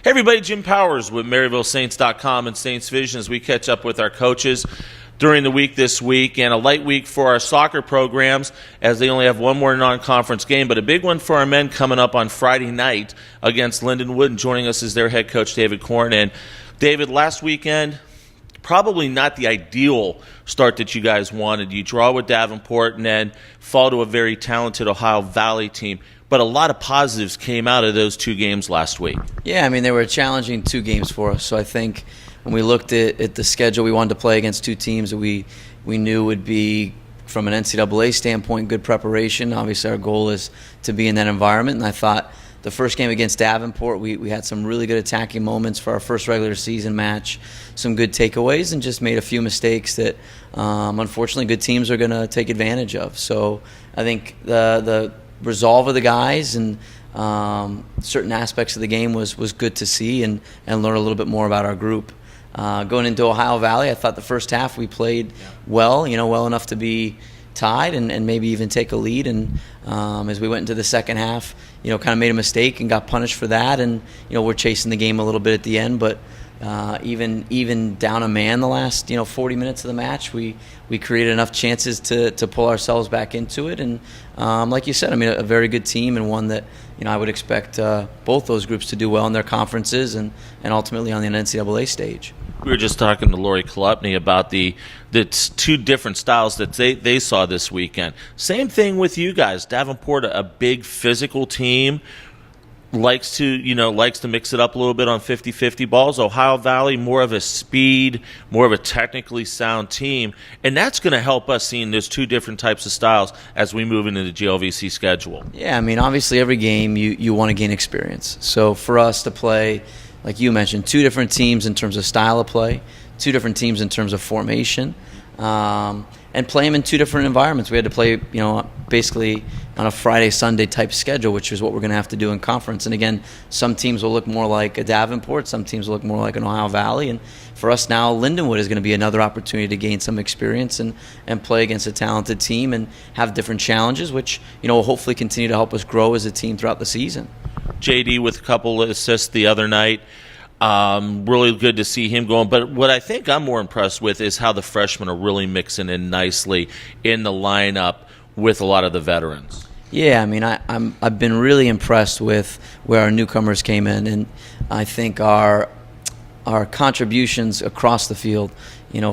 Hey everybody, Jim Powers with MaryvilleSaints.com and Saints Vision as we catch up with our coaches during the week this week, and a light week for our soccer programs as they only have one more non-conference game, but a big one for our men coming up on Friday night against Lindenwood, and joining us is their head coach, David Korn. And David, last weekend, probably not the ideal start that you guys wanted. You draw with Davenport and then fall to a very talented Ohio Valley team. But a lot of positives came out of those two games last week. Yeah, I mean, they were challenging two games for us. So I think when we looked at the schedule, we wanted to play against two teams that we knew would be, from an NCAA standpoint, good preparation. Obviously, our goal is to be in that environment. And I thought the first game against Davenport, we had some really good attacking moments for our first regular season match, some good takeaways, and just made a few mistakes that, unfortunately, good teams are going to take advantage of. So I think the resolve of the guys and certain aspects of the game was good to see and learn a little bit more about our group. Going into Ohio Valley, I thought the first half we played well enough to be tied and maybe even take a lead. And as we went into the second half, kind of made a mistake and got punished for that. And we're chasing the game a little bit at the end, but even down a man the last 40 minutes of the match, we created enough chances to pull ourselves back into it. And like you said, I mean, a very good team, and one that I would expect both those groups to do well in their conferences and ultimately on the NCAA stage. We were just talking to Lori Kolupny about the two different styles that they saw this weekend. Same thing with you guys. Davenport, a big physical team, likes to mix it up a little bit on 50-50 balls. Ohio Valley, more of a speed, more of a technically sound team, and that's going to help us seeing those two different types of styles as we move into the GLVC schedule. Yeah, I mean, obviously every game you want to gain experience. So for us to play, like you mentioned, two different teams in terms of style of play, two different teams in terms of formation, and play them in two different environments. We had to play, basically on a Friday-Sunday type schedule, which is what we're going to have to do in conference. And again, some teams will look more like a Davenport, some teams will look more like an Ohio Valley. And for us now, Lindenwood is going to be another opportunity to gain some experience and play against a talented team and have different challenges, which will hopefully continue to help us grow as a team throughout the season. JD with a couple of assists the other night. Really good to see him going. But what I think I'm more impressed with is how the freshmen are really mixing in nicely in the lineup with a lot of the veterans. Yeah, I mean, I've been really impressed with where our newcomers came in, and I think our contributions across the field,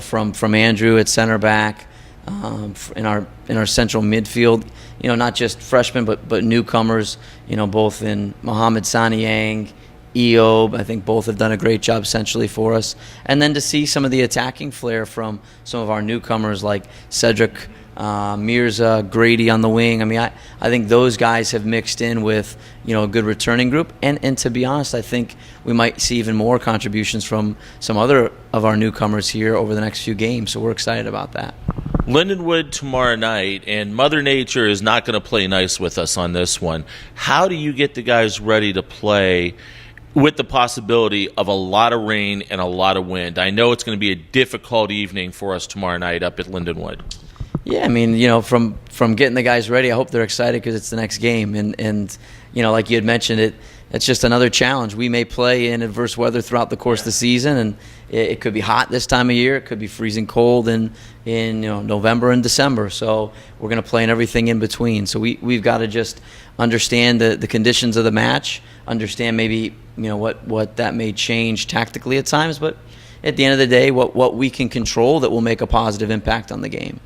from Andrew at center back, in our central midfield, not just freshmen but newcomers, both in Mohamed Saniang, Eob, I think both have done a great job centrally for us. And then to see some of the attacking flair from some of our newcomers like Cedric, Mirza, Grady on the wing. I mean, I think those guys have mixed in with, a good returning group. And to be honest, I think we might see even more contributions from some other of our newcomers here over the next few games. So we're excited about that. Lindenwood tomorrow night, and Mother Nature is not going to play nice with us on this one. How do you get the guys ready to play with the possibility of a lot of rain and a lot of wind? I know it's going to be a difficult evening for us tomorrow night up at Lindenwood. Yeah, I mean, from getting the guys ready, I hope they're excited because it's the next game. And like you had mentioned, it's just another challenge. We may play in adverse weather throughout the course of the season, and it could be hot this time of year. It could be freezing cold in November and December. So we're going to play in everything in between. So we've got to just understand the conditions of the match, understand maybe what that may change tactically at times, but at the end of the day, what we can control that will make a positive impact on the game.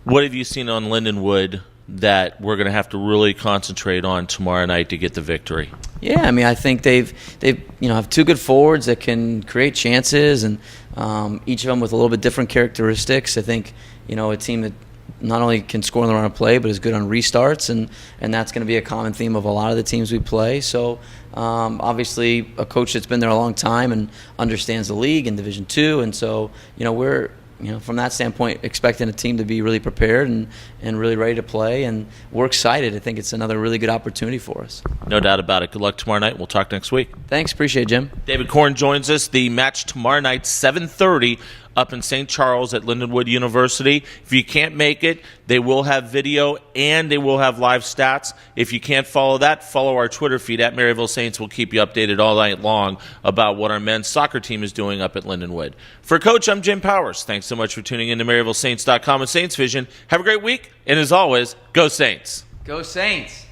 What have you seen on Lindenwood that we're going to have to really concentrate on tomorrow night to get the victory? Yeah, I mean, I think they've have two good forwards that can create chances, and each of them with a little bit different characteristics. I think a team that not only can score on the run of play, but is good on restarts, and that's going to be a common theme of a lot of the teams we play. So obviously a coach that's been there a long time and understands the league in Division II, and so we're from that standpoint expecting a team to be really prepared and really ready to play, and we're excited. I think it's another really good opportunity for us. No doubt about it. Good luck tomorrow night. We'll talk next week. Thanks. Appreciate it, Jim. David Korn joins us. The match tomorrow night, 7:30 up in St. Charles at Lindenwood University. If you can't make it, they will have video and they will have live stats. If you can't follow that, follow our Twitter feed at Maryville Saints. We'll keep you updated all night long about what our men's soccer team is doing up at Lindenwood. For Coach, I'm Jim Powers. Thanks so much for tuning in to MaryvilleSaints.com and Saints Vision. Have a great week, and as always, go Saints. Go Saints.